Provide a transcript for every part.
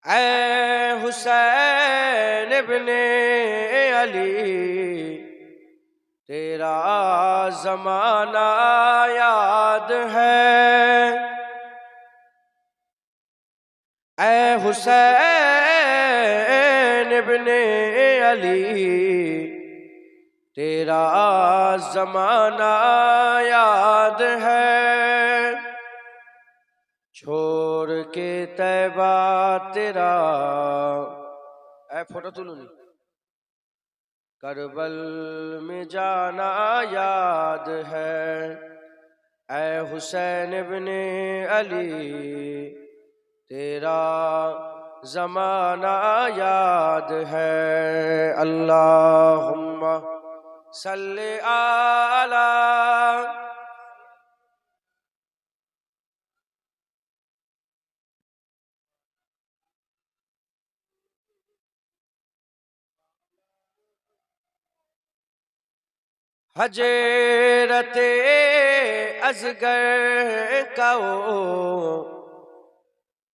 اے حسین ابن علی، تیرا زمانہ یاد ہے۔ اے حسین ابن علی، تیرا زمانہ یاد ہے۔ چھوڑ کے طیبہ تیرا، اے فوٹو تلو نہیں، کربل میں جانا یاد ہے۔ اے حسین ابن علی، تیرا زمانہ یاد ہے۔ اللہم صلی علی حجرت اصغر کا وہ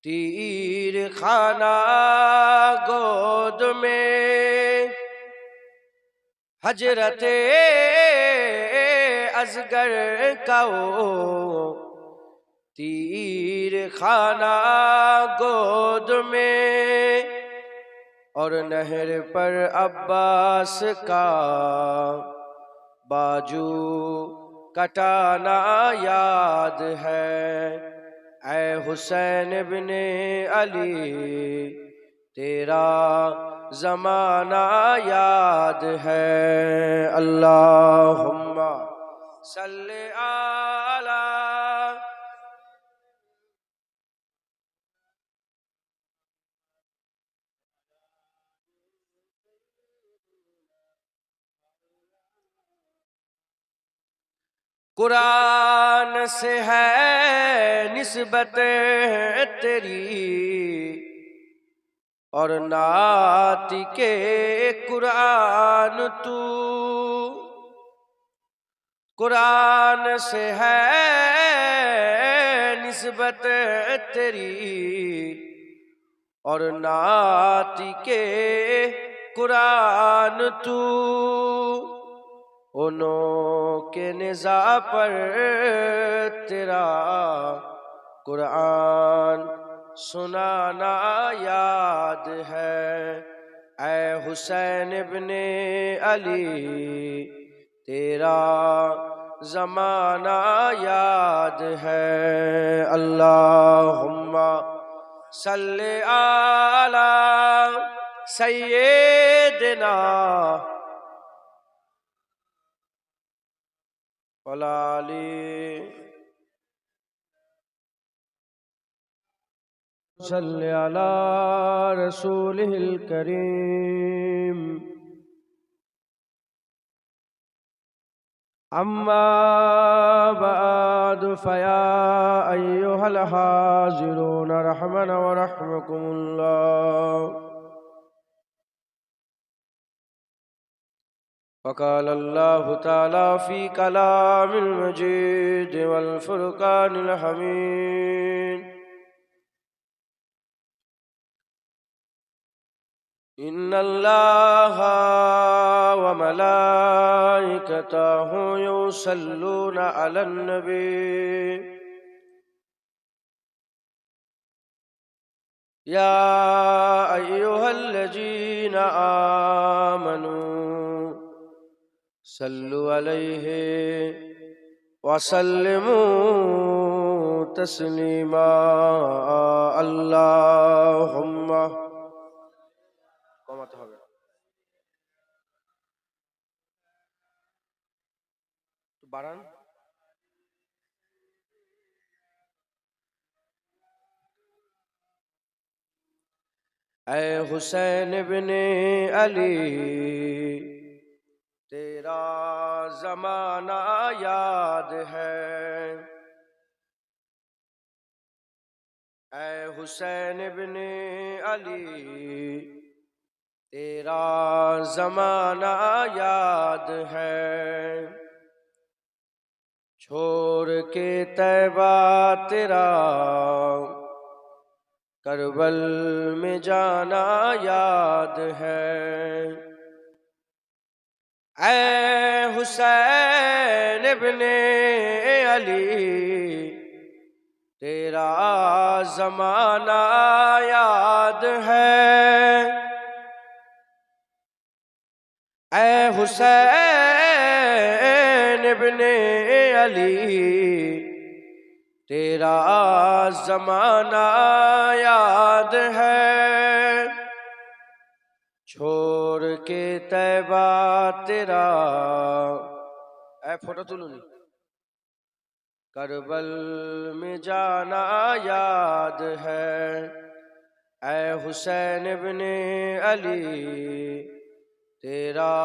تیر خانہ گود میں، حجرت اصغر کا وہ تیر خانہ گود میں، اور نہر پر عباس کا باجو کٹانا یاد ہے۔ اے حسین ابن علی، تیرا زمانہ یاد ہے۔ اللہم صلی علی قرآن سے ہے نسبت تیری، اور ناطق قرآن تو، قرآن سے ہے نسبت تیری، اور ناطق قرآن تو، انہوں کے نزاع پر تیرا قرآن سنانا یاد ہے۔ اے حسین ابن علی، تیرا زمانہ یاد ہے۔ اللہم صلی علی سیدنا صلی علی رسولہ الکریم۔ اما بعد فیا ایھا الحاضرون رحمنا ورحمکم اللہ۔ وقال اللہ تعالی فی کلام المجید والفرقان الحمید، ان اللہ وملائکتہ یصلون علی النبی، یا ایھا الذین آمنوا صلوا علیہ وسلموا تسلیما۔ اللہم کماتے হবে تو বাড়ান। اے حسین ابن علی، تیرا زمانہ یاد ہے۔ اے حسین ابن علی، تیرا زمانہ یاد ہے۔ چھوڑ کے طیبہ تیرا کربل میں جانا یاد ہے، اے حسین ابن علی تیرا زمانہ یاد ہے، اے حسین ابن علی تیرا زمانہ یاد ہے، چھوڑ کے طیبہ تیرا، اے فوٹو تلو نہیں، کربل میں جانا یاد ہے، اے حسین ابن علی تیرا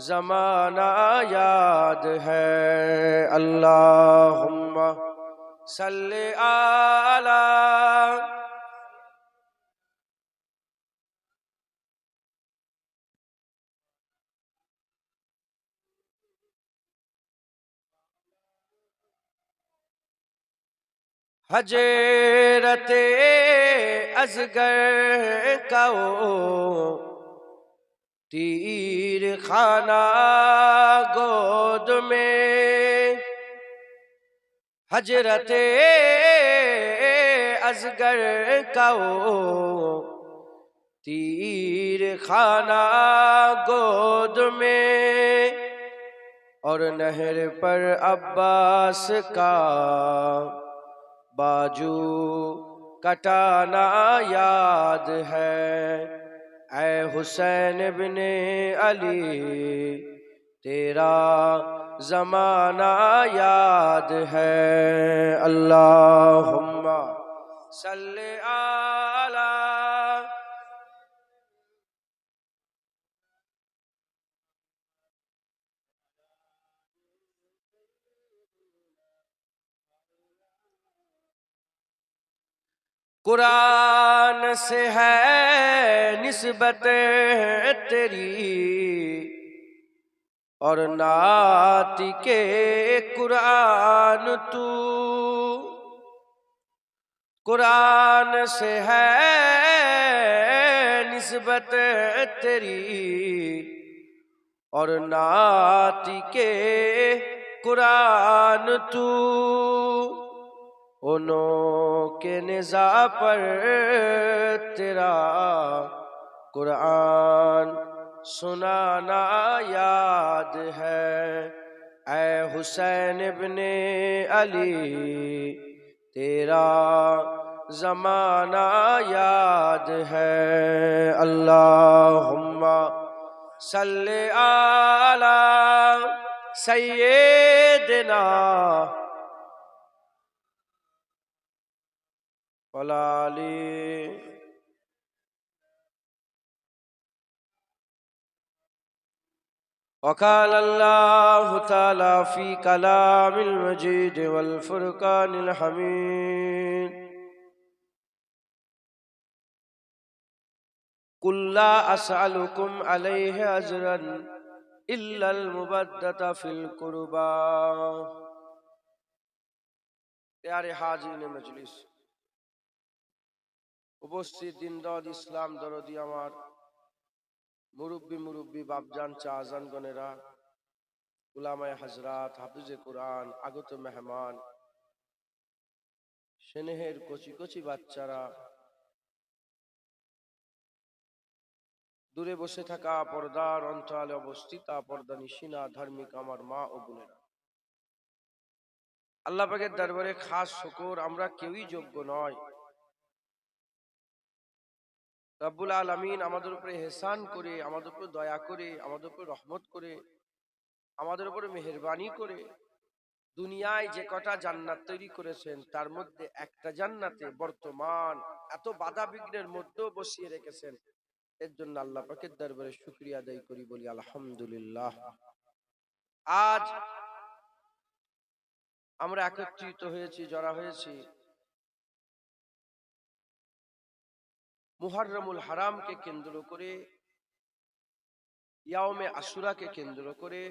زمانہ یاد ہے، اللہم صلی علی حجرت اصغر کا وہ تیر خانہ گود میں، حجرت اصغر کا وہ تیر خانہ گود میں، اور نہر پر عباس کا باجو کٹانا یاد ہے، اے حسین ابن علی تیرا زمانہ یاد ہے، اللہم صلی علی قرآن سے ہے نسبت تیری اور نعت کے قرآن تو، قرآن سے ہے نسبت تیری اور نعت کے قرآن تو، انہوں کے نزاع پر تیرا قرآن سنانا یاد ہے، اے حسین ابن علی تیرا زمانہ یاد ہے، اللہم صلی علی سیدنا وعلی وقال اللہ تعالی فی کلام المجید والفرقان الحمید قل لا اسألکم علیہ اجرا الا المودۃ فی القربى، پیارے حاضرین مجلس، উপস্থিত দিনদার ইসলাম দরদি আমার মুরব্বী বাপজান চাচানগণেরা, উলামায়ে হাজরাত, হাফিজে কোরআন, আগত মেহমান, স্নেহের কচি কচি বাচ্চারা, দূরে বসে থাকা পর্দার অন্তরালে অবস্থিতা পর্দানিশিনা ধার্মিক আমার মা ও বোনেরা, আল্লাহ পাকের দরবারে খাস শুকর, আমরা কেউই যোগ্য নয়। রব্বুল আলামিন আমাদের উপরে ইহসান করে, আমাদের উপরে দয়া করে, আমাদের উপরে রহমত করে, আমাদের উপরে মেহেরবানি করে দুনিয়ায় যে কটা জান্নাত তৈরি করেছেন তার মধ্যে একটা জান্নাতে বর্তমান এত বাধা বিঘ্নের মধ্যেও বসিয়ে রেখেছেন, এর জন্য আল্লাহ পাকের দরবারে শুকরিয়া আদায় করি, বলি আলহামদুলিল্লাহ। আজ আমরা একত্রিত হয়েছি, জড়া হয়েছি মুহররমুল হারামকে কেন্দ্র করে, ইয়াউমে আশুরাকে কেন্দ্র করে,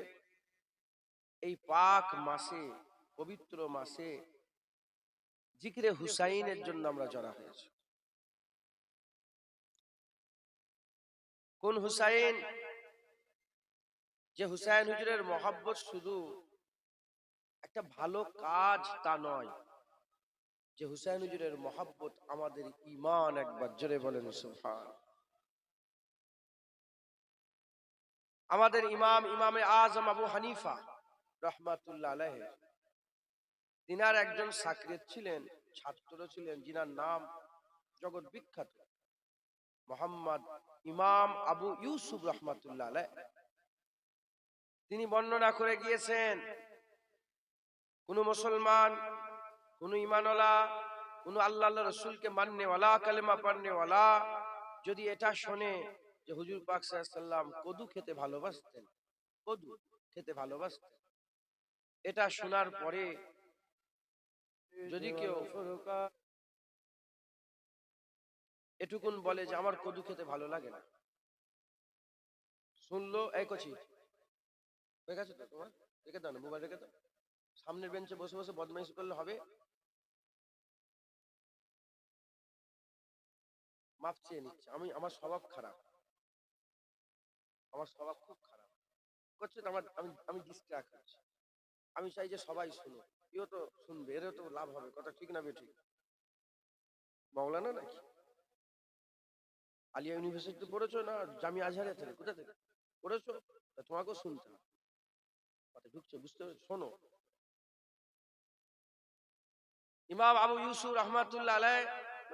এই পাক মাসে, পবিত্র মাসে জিকিরে হুসাইনের জন্য আমরা জড়া হয়েছি। কোন হুসাইন? যে হুসাইন হুজুরের মহব্বত শুধু একটা ভালো কাজ তা নয়, যে হুসাইন হুজুরের মহব্বত আমাদের ঈমান। একবার জোরে বলেন সুবহান। আমাদের ইমামে আজম আবু হানিফা রাহমাতুল্লাহ আলাইহি, তিনার একজন সাকরেত ছিলেন, ছাত্র ছিলেন, যিনার নাম জগৎ বিখ্যাত, মোহাম্মদ ইমাম আবু ইউসুফ রাহমাতুল্লাহ আলাইহি। তিনি বর্ণনা করে গিয়েছেন, কোন মুসলমান, কোন ঈমানওয়ালা, কোন আল্লাহ রাসূলকে মাননেওয়ালা, কালেমা পড়নেওয়ালা যদি এটা শোনে যে হুজুর পাক সাল্লাল্লাহু আলাইহি ওয়াসাল্লাম কদু খেতে ভালোবাসতেন, কদু খেতে ভালোবাসতেন, এটা শোনার পরে যদি কেউ এটুকুন বলে যে আমার কদু খেতে ভালো লাগে না, শুনলো, এই কচি হয়ে গেছে তো তোমার, রেখে দাও না, মোবাইল রেখে দাও, সামনের বেঞ্চে বসে বসে বদমাইশি করলে হবে? মাপ চেয়ে নিচ্ছে, আমার স্বভাব খারাপ, আমার স্বভাব খুব খারাপ করছে তো, আমি ডিস্ট্রাক্ট হচ্ছি। আমি চাই যে সবাই শুনো, কেউ তো শুনবে, এরও তো লাভ হবে, কথা ঠিক না বেঠিক? মাওলানা নাকি আলিয়া ইউনিভার্সিটিতে পড়েছো না জামিয়া আজহারে থেকে, কোথা থেকে পড়েছো? তা তোমাকেও শুনতে হবে, কথা ঢুকছে, বুঝতে হবে, শোনো। ইমাম আবু ইউসুফ রহমাতুল্লাহ আলাইহি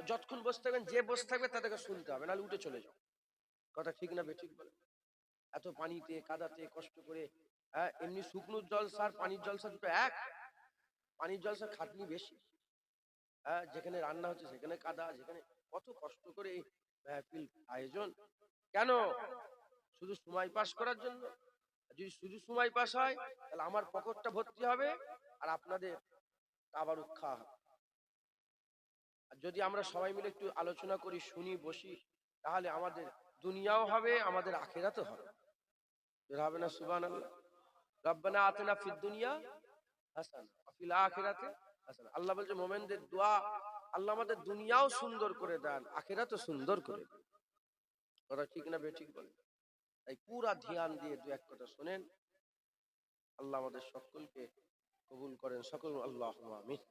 যতক্ষণ বসে থাকবেন, যে বসে থাকবে তাদেরকে শুনতে হবে, নাহলে উঠে চলে যাও, কথা ঠিক না বেঠিক বলে? এত পানিতে কাদাতে কষ্ট করে, হ্যাঁ, এমনি শুকনো জলসা আর পানির জলসা দুটো এক? পানির জলসা খাটনি বেশি, হ্যাঁ, যেখানে রান্না হচ্ছে সেখানে কাদা, যেখানে কত কষ্ট করে এই মাহফিল আয়োজন, কেন? শুধু সময় পাস করার জন্য? যদি শুধু সময় পাস হয় তাহলে আমার পকেটটা ভর্তি হবে আর আপনাদের তাবারুক খাওয়া হবে। আর যদি আমরা সবাই মিলে একটু আলোচনা করি, শুনি, বসি, তাহলে আমাদের দুনিয়াও হবে, আমাদের আখিরাতও হবে। হবে না? সুবহানাল্লাহ। রব্বানা আতিনা ফিদ দুনিয়া হাসানা ওয়া ফিল আখিরাতি হাসানা। আল্লাহ বলছে মুমিনদের দোয়া, আল্লাহ আমাদের দুনিয়াও সুন্দর করে দেন, আখিরাতও সুন্দর করে দেন, কথা ঠিক না বেঠিক বলেন? তাই পুরা ধ্যান দিয়ে দু এক কথা শুনেন, আল্লাহ আমাদের সকলকে কবুল করেন, সকল আল্লাহুম্মা আমিন।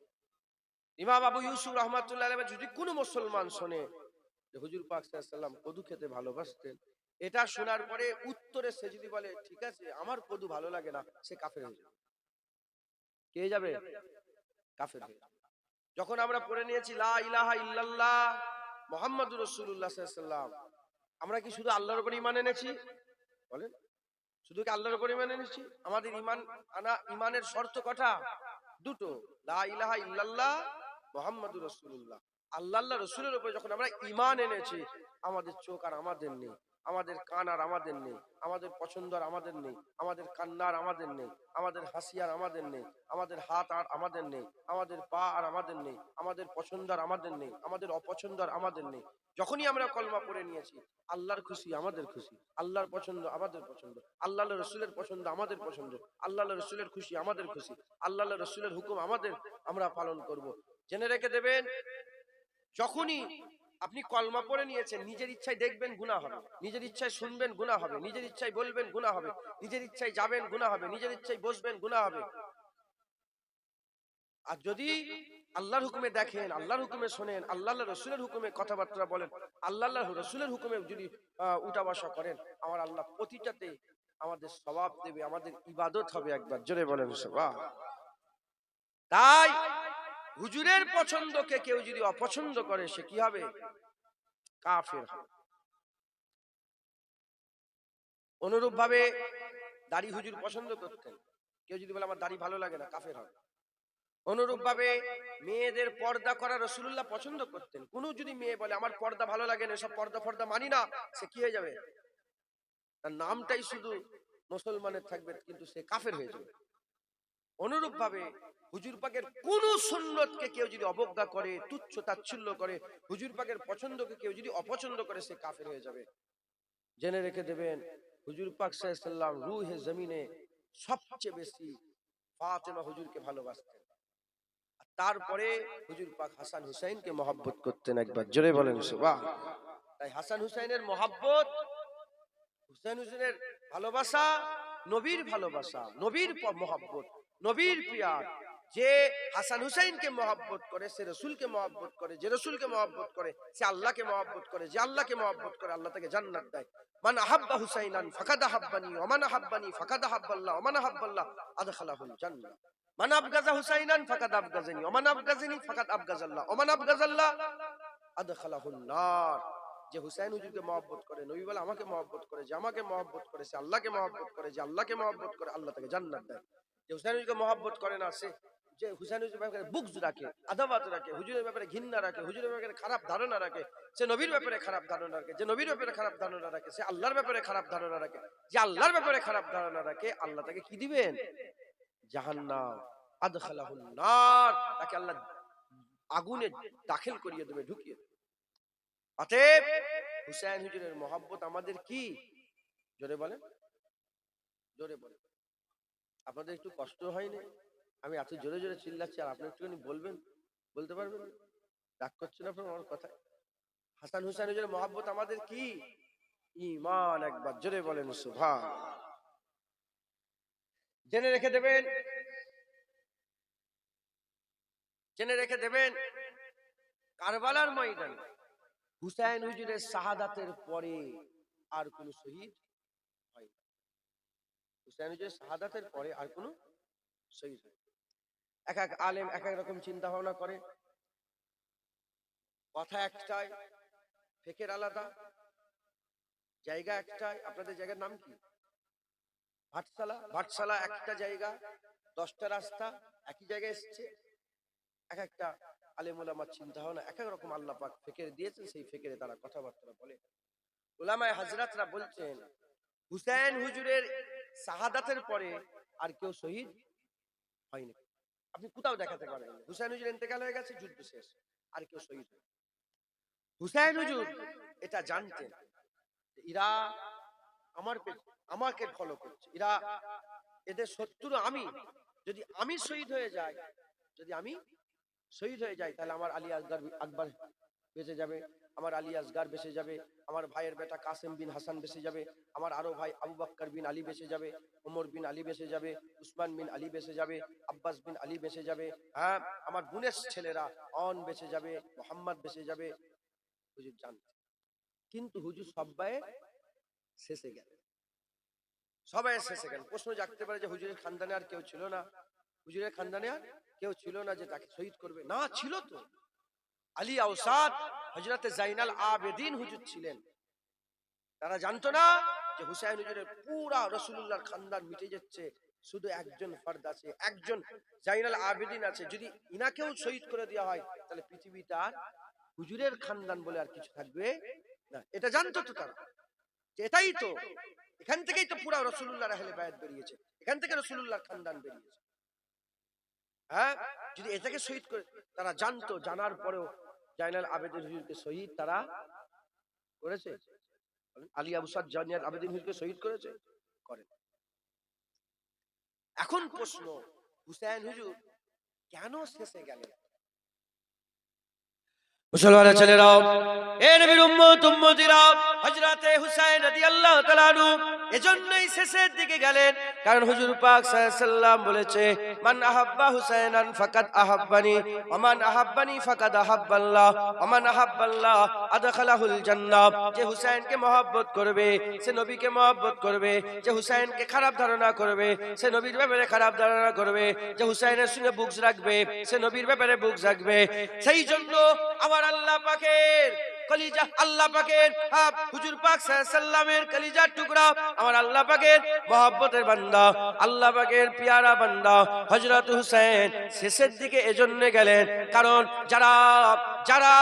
ইমাম আবু ইউসুফ রাহমাতুল্লাহ আলাইহি যদি কোনো মুসলমান শোনে যে হুজুর পাক সাল্লাল্লাহু আলাইহি ওয়াসাল্লাম কদু খেতে ভালোবাসতেন, এটা শোনার পরে উত্তরে সে যদি বলে ঠিক আছে আমার কদু ভালো লাগে না, সে কাফের হয়ে যাবে। কে যাবে? কাফের হয়ে যাবে। যখন আমরা পড়ে নিয়েছি লা ইলাহা ইল্লাল্লাহ মুহাম্মাদুর রাসূলুল্লাহ সাল্লাল্লাহু আলাইহি ওয়াসাল্লাম, আমরা কি শুধু আল্লাহর উপর ঈমান এনেছি? বলেন, শুধু কি আল্লাহর উপর ঈমান এনেছি? আমাদের ঈমান আনা, ঈমানের শর্ত কটা? দুটো, লা ইলাহা ইল্লাল্লাহ মুহাম্মাদুর রাসূলুল্লাহ। আল্লাহ রাসূলের উপর যখন আমরা ঈমান এনেছি, আমাদের চোখ আর আমাদের নেই, আমাদের কান আর আমাদের নেই, আমাদের পছন্দ আর আমাদের নেই, আমাদের কান্না আর আমাদের নেই, আমাদের হাসি আর আমাদের নেই, আমাদের হাত আর আমাদের নেই, আমাদের পা আর আমাদের নেই, আমাদের পছন্দ আর আমাদের নেই, আমাদের অপছন্দ আর আমাদের নেই। যখনই আমরা কলমা পড়ে নিয়েছি, আল্লাহর খুশি আমাদের খুশি, আল্লাহর পছন্দ আমাদের পছন্দ, আল্লাহ রসুলের পছন্দ আমাদের পছন্দ, আল্লাহ রসুলের খুশি আমাদের খুশি, আল্লাহ রসুলের হুকুম আমাদের, আমরা পালন করব। জেনে রেখে দেবেন, যখনই আপনি কলমা পড়ে নিয়েছেন, নিজের ইচ্ছায় দেখবেন গুনাহ হবে, নিজের ইচ্ছায় শুনবেন গুনাহ হবে, নিজের ইচ্ছায় বলবেন গুনাহ হবে, নিজের ইচ্ছায় যাবেন গুনাহ হবে, নিজের ইচ্ছায় বসবেন গুনাহ হবে। আর যদি আল্লাহর হুকুমে দেখেন, আল্লাহর হুকুমে শোনেন, আল্লাহ রসুলের হুকুমে কথাবার্তা বলেন, আল্লাহ রসুলের হুকুমে যদি উঠা বসা করেন, আমার আল্লাহ প্রতিটাতে আমাদের সওয়াব দেবে, আমাদের ইবাদত হবে। একবার জোরে বলেন সুবহান। তাই হুজুরের পছন্দকে কেউ যদি অপছন্দ করে, সে কি হবে? কাফের হবে। অনুরূপ ভাবে দাড়ি হুজুর পছন্দ করতেন, কেউ যদি বলে আমার দাড়ি ভালো লাগে না, কাফের হবে। অনুরূপ ভাবে মেয়েদের পর্দা করা রাসূলুল্লাহ পছন্দ করতেন, কোন যদি মেয়ে বলে আমার পর্দা ভালো লাগে না, সব পর্দা ফর্দা মানি না, সে কি হয়ে যাবে? তার নামটাই শুধু মুসলমানের থাকবে, কিন্তু সে কাফের হয়ে যাবে। অনুরূপ ভাবে হুজুর পাকের কোন সুন্নতকে কেউ যদি অবজ্ঞা করে, তুচ্ছ তাচ্ছিল্য করে, হুজুর পাকের পছন্দকে কেউ যদি অপছন্দ করে, সে কাফের হয়ে যাবে। জেনে রেখে দেবেন, হুজুর পাক সাল্লাল্লাহু আলাইহি ওয়াসাল্লাম রূহে জমিনে সবচেয়ে বেশি ফাতেমা হুজুরকে ভালোবাসতেন, তারপরে হুজুর পাক হাসান হুসাইনকে মহব্বত করতেন। একবার জোরে বলেন সুবহান। তাই হাসান হুসাইনের মহব্বত হুসাইন হুজুরের ভালোবাসা নবীর ভালোবাসা, নবীর মহব্বত, নবীর প্রিয়ার। যে হাসান হুসাইনকে মহব্বত করে সে রসুলকে মহব্বত করে, যে রসুলকে মহব্বত করে সে আল্লাহকে মহব্বত করে, যে আল্লাহকে মহব্বত করে আল্লাহ তাকে জান্নাত দেয়। মান আহাব্বা হুসাইনান ফাকাদ আহাব্বানি ওয়া মান আহাব্বানি ফাকাদ আহাব্বাল্লাহ ওয়া মান আহাব্বাল্লাহ আদখালাহুল জান্নাহ। মান আবগাযা হুসাইনান ফাকাদ আবগাযানি ওয়া মান আবগাযানি ফাকাদ আবগাযাল্লাহ ওয়া মান আবগাযাল্লাহ আদখালাহুন নার। যে হুসাইন হুজুরকে মহব্বত করে, নবী বলে আমাকে মহব্বত করে, যে আমাকে মহব্বত করে সে আল্লাহকে মহব্বত করে, যে আল্লাহকে মহব্বত করে আল্লাহ তাকে জান্নাত দেয়। যে হুসাইন হুজুরকে মহব্বত করে না, সে যে হুসাইন হুজুরের ব্যাপারে বুগজ রাখে, আদাওয়াত রাখে, হুজুরের ব্যাপারে ঘৃণা রাখে, হুজুরের ব্যাপারে খারাপ ধারণা রাখে, সে নবীর ব্যাপারে খারাপ ধারণা রাখে, যে নবীর ব্যাপারে খারাপ ধারণা রাখে সে আল্লাহর ব্যাপারে খারাপ ধারণা রাখে, যে আল্লাহর ব্যাপারে খারাপ ধারণা রাখে আল্লাহ তাকে কি দিবেন? জাহান্নাম, আদখালাহুন নার, তাকে আল্লাহ আগুনে দাখিল করিয়ে দেবে, ঢুকিয়ে দেবে। অতএব হুসাইন হুজুরের মহব্বত আমাদের কি? জোরে বলেন, জোরে বলেন। আপনাদের একটু কষ্ট হয়নি? আমি এত জোরে জোরে চিল্লাচ্ছি আর আপনি একটুখানি বলবেন, বলতে পারবেন? রাগ করছেন আপনার আমার কথায়? হাসান হুসাইন হুজুরের মহব্বত আমাদের কি? ঈমান। একবার জোরে বলেন সুবহান। জেনে রেখে দেবেন, জেনে রেখে দেবেন, কারবালার ময়দানে হুসাইন হুজুরের শাহাদাতের পরে আর কোন শহীদ হয় না। হুসাইন হুজুরের শাহাদাতের পরে আর কোন শহীদ হয় না। এক এক আলেম এক এক রকম চিন্তা ভাবনা করে, কথা একটাই, ফেকের আলাদা, জায়গা একটাই। আপনাদের জায়গার নাম কি? ভাটশালা। ভাটশালা একটা জায়গা, 10টা রাস্তা একই জায়গায় এসছে। এক একটা আলেম ওলামার চিন্তা ভাবনা এক এক রকম, আল্লাহ পাক ফেকের দিয়েছেন, সেই ফেকেরে তারা কথাবার্তা বলে। উলামায়ে হাজরাতরা বলছেন হুসাইন হুজুরের শাহাদাতের পরে আর কেউ শহীদ হয়নি। আপনি কোথাও দেখাতে পারবেন না হুসাইন হুজুর ইন্তেকাল হয়ে গেছে, যুদ্ধ শেষ, আর কেউ শহীদ হয়নি। হুসাইন হুজুর এটা জানতেন এরা আমাকে ফলো করছে, এদের শত্রু আমি। যদি আমি শহীদ হয়ে যাই, যদি আমি শহীদ হয়ে যাই তাহলে আমার আলী আকবর বেঁচে যাবে, আমার আলী আসগার বেঁচে যাবে, আমার ভাইয়ের বেটা কাসেম বিন হাসান বেঁচে যাবে, আমার আরো ভাই আবু বকর বিন আলী বেঁচে যাবে, ওমর বিন আলী বেঁচে যাবে, উসমান বিন আলী বেঁচে যাবে, আব্বাস বিন আলী বেঁচে যাবে, হ্যাঁ আমার বোনের ছেলেরা অন বেঁচে যাবে, মোহাম্মদ বেঁচে যাবে। হুজুর জানতেন, কিন্তু হুজুর সবাই শেষে গেল, সবাই শেষে গেল। প্রশ্ন জাগতে পারে যে হুজুরের খানদানে আর কেউ ছিল না? হুজুরের খানদানে আর কেউ ছিল না যে তাকে শহীদ করবে? না, ছিল তো। আলী আওসাদ হযরতে জাইনাল আবেদিন হুজুর ছিলেন। তারা জানতো না যে হুসাইন হুজুরের পুরা রাসূলুল্লাহর খানদান মিটে যাচ্ছে, শুধু একজন ফরদ আছে, একজন জাইনাল আবেদিন আছে। যদি ইনাকেও শহীদ করে দেওয়া হয় তাহলে পৃথিবীতে আর হুজুরের খানদান বলে আর কিছু থাকবে না। এটা জানতো তো তারা, যে এটাই তো, এখান থেকেই তো পুরা রাসূলুল্লাহর আহলে বায়াত বেরিয়েছে, এখান থেকে রাসূলুল্লাহর খানদান বেরিয়েছে। হ্যাঁ, যদি এটাকে শহীদ করে, তারা জানতো, জানার পরেও জাইনাল আবেদিন হুজুরকে শহীদ তারা করেছে? আলী আবুসাদ জাইনাল আবেদিন হুজুরকে শহীদ করেছে? করে। এখন প্রশ্ন, হুসাইন হুজুর কেন শেষে গেলেন? মুসলমানের ছেলেরাও, এ নবীর উম্মত উম্মতিরা, হযরতে হুসাইন রাদিয়াল্লাহু তাআলা আনহু এজন্যই শেষের দিকে গেলেন, কারণ হুজুর পাক সাল্লাল্লাহু আলাইহি সাল্লাম বলেছে মান আহাব্বা হুসাইনান ফাকাদ আহাব্বানি ওয়া মান আহাব্বানি ফাকাদ আহাব্বাল্লাহ ওয়া মান আহাব্বাল্লাহ আদখালাহুল জান্নাহ। যে হুসাইনকে মহব্বত করবে সে নবীকে মহব্বত করবে, যে হুসাইনকে খারাপ ধারণা করবে সে নবীর ব্যাপারে খারাপ ধারণা করবে, যে হুসাইনের সঙ্গে বুগজ রাখবে সে নবীর ব্যাপারে বুগজ রাখবে। সেই জন্য আমার আল্লাহ পাকের কলিজা, আল্লাহ পাকের হুজুর পাক সাল্লাল্লাহু আলাইহি সাল্লামের কলিজার টুকরা, আমার আল্লাহ পাকের মহব্বতের বান্দা, আল্লাহ পাকের পিয়ারা বান্দা হযরত হুসাইন শেষের দিকে এজন্য গেলেন, কারণ যারা যারা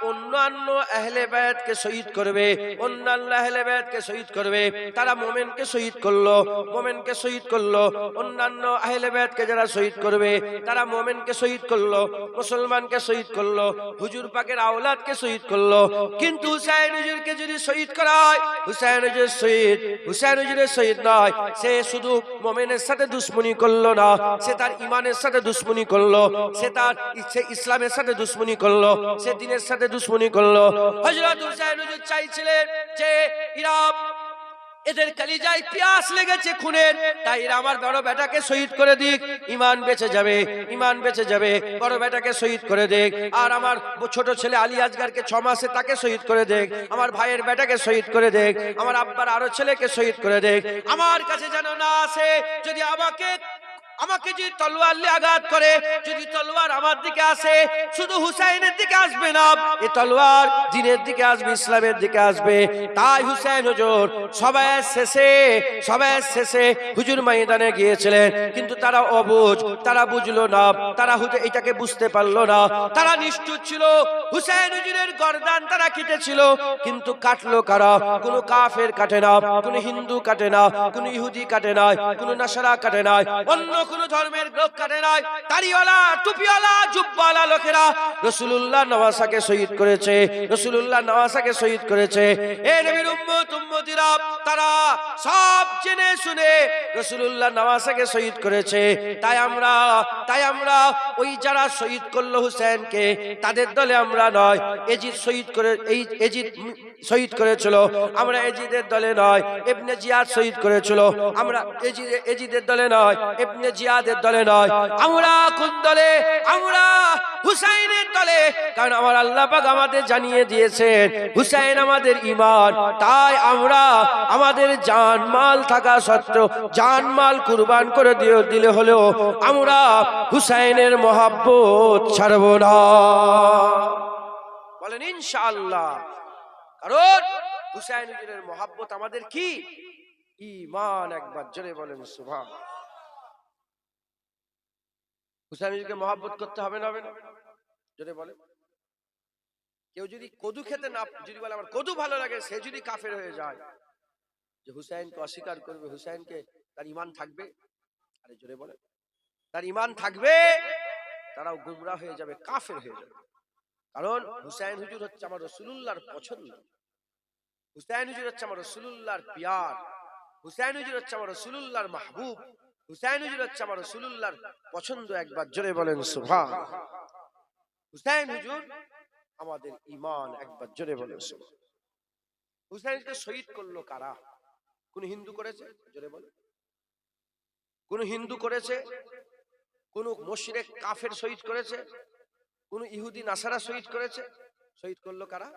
অন্যান্য আহলে বায়াতকে শহীদ করবে, অন্যান্য আহলে বায়াতকে শহীদ করবে, তারা মোমেনকে শহীদ করলো, মোমেনকে শহীদ করলো। অন্যান্য আহলে বায়াতকে যারা শহীদ করবে তারা মোমেনকে শহীদ করলো, মুসলমানকে শহীদ করলো, হুজুর পাকের আওলাদকে শহীদ করলো। কিন্তু হুসাইন হুজুরকে যদি শহীদ করা হয়, হুসাইন হুজুর শহীদ, হুসাইন হুজুরের শহীদ নয়, সে শুধু মোমেনের সাথে দুশমনি করলো না, সে তার ইমানের সাথে দুশমনি করলো, সে তার ইসলামের সাথে দুশমনি করলো, সে দ্বীনের সাথে দুশমনি করলো। হযরত হুসাইন হুজুর চাইছিলেন যে ইরা এদের কলিজায় পিয়াস লেগেছে খুনের, তাই এরা আমার বড় বেটাকে শহীদ করে দিক, ঈমান বেঁচে যাবে, ঈমান বেঁচে যাবে, বড় বেটাকে শহীদ করে দেখ। আর আমার ছোট ছেলে আলী আজগারকে 6 মাসে তাকে শহীদ করে দেখ, আমার ভাইয়ের বেটাকে শহীদ করে দেখ, আমার আব্বার আরো ছেলেকে শহীদ করে দেখ। আমার কাছে যেন না আসে, যদি আমাকে যদি তলোয়ার দিয়ে আঘাত করে, যদি তলোয়ার আমার দিকে আসে, শুধু হুসাইনের দিকে আসবে না, এই তলোয়ার দ্বীনের দিকে আসবে, ইসলামের দিকে আসবে। তাই হুসাইন হুজুর সবাই শেষে হুজুর ময়দানে গিয়েছিলেন, কিন্তু তারা অবুঝ, তারা বুঝলো না, তারা এটাকে বুঝতে পারলো না, তারা নিষ্ঠুর ছিল। হুসাইন হুজুরের গর্দান তারা কেটেছিল, কিন্তু কাটলো কারা? কোনো কাফের কাটে না, কোনো হিন্দু কাটে না, কোনো ইহুদি কাটে না, কোনো নাসারা কাটে না, অন্য কোন ধর্মের লোক কাটে নাই। দাড়িওয়ালা, টুপিওয়ালা, জুব্বাওয়ালা লোকেরা রাসূলুল্লাহ নওয়াসাকে শহীদ করেছে, রাসূলুল্লাহ নওয়াসাকে শহীদ করেছে। এ নবীর উম্মত উম্মতিরা, তারা সব জেনে শুনে রাসূলুল্লাহ নওয়াসাকে শহীদ করেছে। তাই আমরা ওই যারা শহীদ করলো হুসাইনকে, তাদের দলে আমরা নয়। এজিদ শহীদ করেছিল, আমরা এজিদের দলে নয়। ইবনে জিয়াদ শহীদ করেছিল, আমরা এজিদের দলে নয়, ইবনে জিয়াদের দলে নয়। আমরা কোন দলে? আমরা হুসাইনের দলে। কারণ আমার আল্লাহ পাক আমাদের জানিয়ে দিয়েছেন হুসাইন আমাদের ঈমান। তাই আমরা আমাদের জানমাল থাকা সত্ত্বেও জানমাল কুরবান করে দিলে হলেও আমরা হুসাইনের মহব্বত ছাড়ব না। বলেন ইনশাআল্লাহ। কারণ হুসাইন হুজুরের মহব্বত আমাদের কি? ঈমান। একবার জোরে বলেন সুবহানাল্লাহ। হুসাইন হুজুরকে মহব্বত করতে হবে না? হবে না? জোরে বলেন। কেউ যদি কদু খেতে না, যদি বলে আমার কদু ভালো লাগে, সে যদি কাফের হয়ে যায়, যে হুসাইনকে অস্বীকার করবে, হুসাইনকে, তার ঈমান থাকবে? আরে জোরে বলেন। তার ঈমান থাকবে, তারাও গুমরাহ হয়ে যাবে, কাফের হয়ে যাবে। কারণ হুসাইন হুজুর হচ্ছে আমার রাসূলুল্লাহর পছন্দ, হুসাইন হুজুর হচ্ছে আমার রাসূলুল্লাহর পিয়ার, হুসাইন হুজুর হচ্ছে আমার রাসূলুল্লাহর মাহবুব, হুসাইন হুজুর হচ্ছে আমার রাসূলুল্লাহর পছন্দ। একবার জোরে বলেন সুবহানাল্লাহ। হুসাইন হুজুর আমাদের ঈমান। একবার জোরে বলেন সুবহানাল্লাহ। হুসাইনকে শহীদ করলো কারা? কোন হিন্দু করেছে? জোরে বলেন। কোন হিন্দু করেছে? কোন মুশরিক কাফের শহীদ করেছে? কোন ইহুদি নাসারা শহীদ করেছে? শহীদ করলো কারা?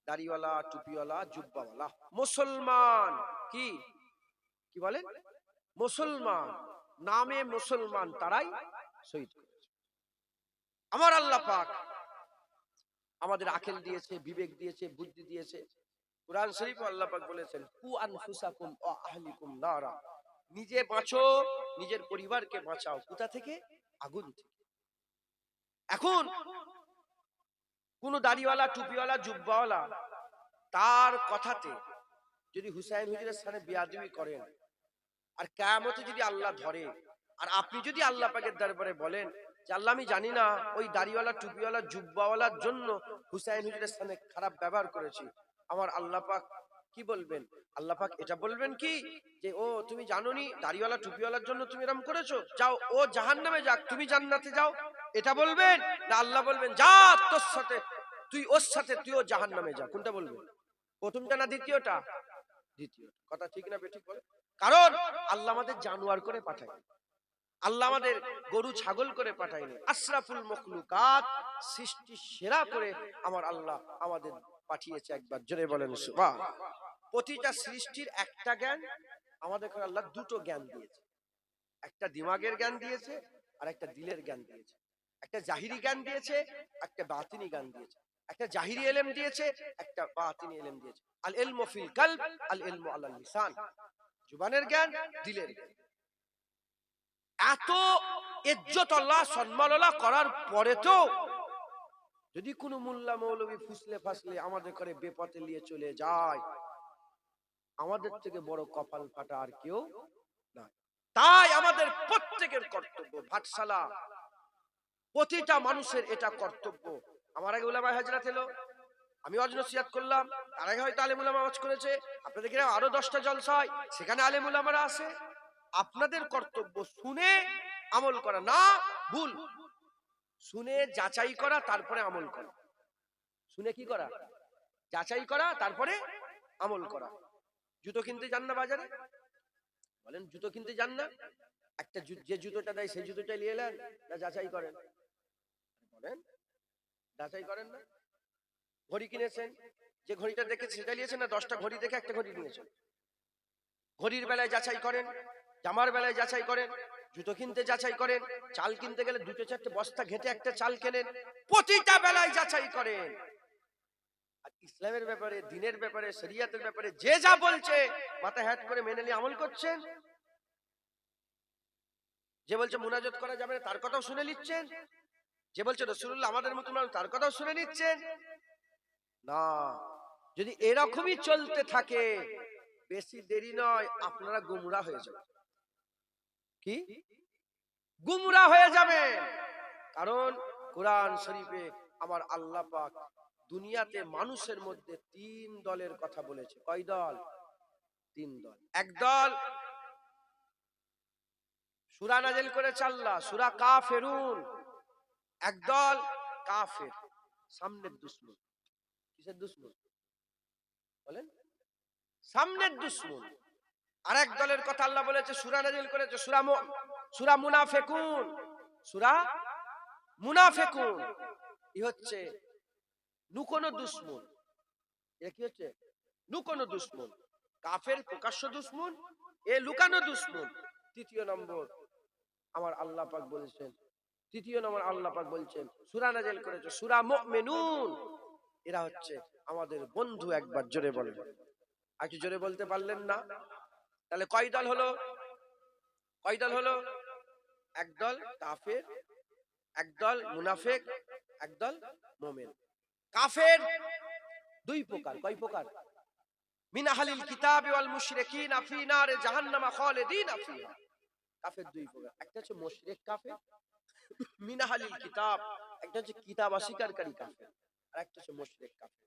দাড়িওয়ালা, টুপিওয়ালা, জুব্বাওয়ালা মুসলমান। কি কি বলেন? মুসলমান, নামে মুসলমান, তারাই শহীদ করেছে। আমার আল্লাহ পাক আমাদের আকল দিয়েছে, বিবেক দিয়েছে, বুদ্ধি দিয়েছে। কুরআন শরীফে আল্লাহ পাক বলেছেন, কু আনফুসাকুম ওয়া আহলিকুম নারা, নিজে বাঁচো, নিজের পরিবারকে বাঁচাও। কোথা থেকে? আগুন থেকে। এখন কোন দাড়িওয়ালা, টুপিওয়ালা, জুব্বাওয়ালা তার কথাতে যদি হুসাইন হুজুরের সামনে বেয়াদবি করেন, আর কিয়ামতে যদি আল্লাহ ধরে, আর আপনি যদি আল্লাহ পাকের দরবারে বলেন যে আল্লাহ আমি জানি না ওই দাড়িওয়ালা, টুপিওয়ালা, জুব্বাওয়ালার জন্য হুসাইন হুজুরের সামনে খারাপ ব্যবহার করেছি, আমার আল্লাহ পাক কি বলবেন? আল্লাহ পাক এটা বলবেন কি যে ও তুমি জানোনি দাড়িওয়ালা, টুপিওয়ালার জন্য তুমি এরকম করেছো, যাও ও জাহান্নামে যাক, তুমি জান্নাতে যাও? এটা বলবেন? না আল্লাহ বলবেন যা, তোর সাথে তুই ওর সাথে তুইও জাহান্নামে যা? কোনটা বলবেন? প্রথমটা না দ্বিতীয়টা? দ্বিতীয়। কথা ঠিক না বেঠিক বলে? কারণ আল্লাহ আমাদের জানোয়ার করে পাঠায়, আল্লাহ আমাদের গরু ছাগল করে পাঠায়নি, আশরাফুল মখলুকাত, সৃষ্টি সেরা করে আমার আল্লাহ আমাদের পাঠিয়েছে। একবার জোরে বলেন সুবহানাল্লাহ। প্রতিটা সৃষ্টির একটা জ্ঞান, আমাদের আল্লাহ দুটো জ্ঞান দিয়েছে। একটা দিমাগের জ্ঞান দিয়েছে, আর একটা দিলের জ্ঞান দিয়েছে। একটা জাহিরি জ্ঞান দিয়েছে, একটা বাতিনি জ্ঞান দিয়েছে। একটা জাহিরি ইলম দিয়েছে, একটা বাতিনি ইলম দিয়েছে। আল ইলমু ফিল কলব, আল ইলমু আলাল লিসান। জুবানের জ্ঞান, দিলের জ্ঞান। এত ইজ্জত আল্লাহ, সম্মান আল্লাহ করার পরে তো যদি কোনো মোল্লা মৌলবী ফুসলে ফাসলে আমাদের করে বেপথে নিয়ে চলে যায়, আমাদের থেকে বড় কপাল ফাটা আর কেউ না। তাই আমাদের প্রত্যেকের কর্তব্য, ভাটশালা প্রতিটা মানুষের এটা কর্তব্য। আমার আগে উলামা হাজরাত এলো, আমি ওয়াজ নসিহত করলাম, তার আগে হয়তো আলেম উলামা ওয়াজ করেছে, আপনাদের এখানে আরো 10টা জলসা হয়, সেখানে আলেম উলামারা আছে। আপনাদের কর্তব্য শুনে আমল করা, না ভুল, শুনে যাচাই করা, তারপরে আমল করা। শুনে কি করা? যাচাই করা, তারপরে আমল করা। জুতো কিনতে যান না বাজারে? বলেন জুতো কিনতে যান না? একটা যে জুতোটা দেয় সেই জুতোটা নিয়ে এলেন না যাচাই করেন? বলেন যাচাই করেন না? ঘড়ি কিনেছেন, যে ঘড়িটা দেখে সেটা নিয়েছেন না 10টা ঘড়ি দেখে একটা ঘড়ি নিয়েছেন? ঘড়ির বেলায় যাচাই করেন, জামার বেলায় যাচাই করেন, জুতো কিনতে যাচাই করেন, চাল কিনতে গেলে 2-4টে বস্তা ঘেটে একটা চাল কেনেন, প্রতিটা বেলায় যাচাই করেন। আর ইসলামের ব্যাপারে, দ্বীনের ব্যাপারে, শরিয়তের ব্যাপারে যে যা বলছে মাথা হ্যাট করে মেনে নিয়ে আমল করছেন। যে বলছে মুনাজাত করা যাবে না তার কথাও শুনে নিচ্ছেন, যে বলছে রাসূলুল্লাহ আমাদের মতো মানুষ তার কথাও শুনে নিচ্ছেন। না, যদি এরকমই চলতে থাকে বেশি দেরি নয় আপনারা গুমরাহ হয়ে যাবেন। কি? গুমরাহ হয়ে যাবেন। কারণ কোরআন শরীফে আমার আল্লাহ পাক দুনিয়াতে মানুষের মধ্যে 3 দলের কথা বলেছে। কয় দল? 3 দল। এক দল সূরা নাযিল করেছে আল্লাহ, সূরা কাফিরুন। একদল কাফের, সামনের দুশমন। কিসের দুশমন? বলেন, সামনের দুশমন। আরেক দলের কথা আল্লাহ বলেছে, সূরা নাযিল করেছে সূরা মুনাফিকুন। সূরা মুনাফিকুন ই হচ্ছে লুকোনো দুশমন। এটা কি হচ্ছে? লুকোনো দুশমন। কাফের প্রকাশ্য দুশমন, এ লুকানো দুশমন। তৃতীয় নম্বর আমার আল্লাহ পাক বলেছেন, তৃতীয় নম্বর আল্লাহ পাক বলছেন সূরা নাযিল করেছে সূরা মুমিনুন। এরা হচ্ছে আমাদের বন্ধু। একবার জোরে বলেন। আর কি জোরে বলতে পারলেন না? তাহলে কয় দল হলো? কয় দল হলো? একদল কাফের, একদল মুনাফিক, একদল মুমিন। কাফের দুই প্রকার। কয় প্রকার? মিন আহলিল কিতাব ওয়াল মুশরিকিন ফি নারে জাহান্নাম খালিদিন ফিহা। কাফের দুই প্রকার। একটা হচ্ছে মুশরিক কাফের মিন আহলিল কিতাব, একটা হচ্ছে কিতাব অস্বীকারী কাফের, আর একটা হচ্ছে মুশরিক কাফের।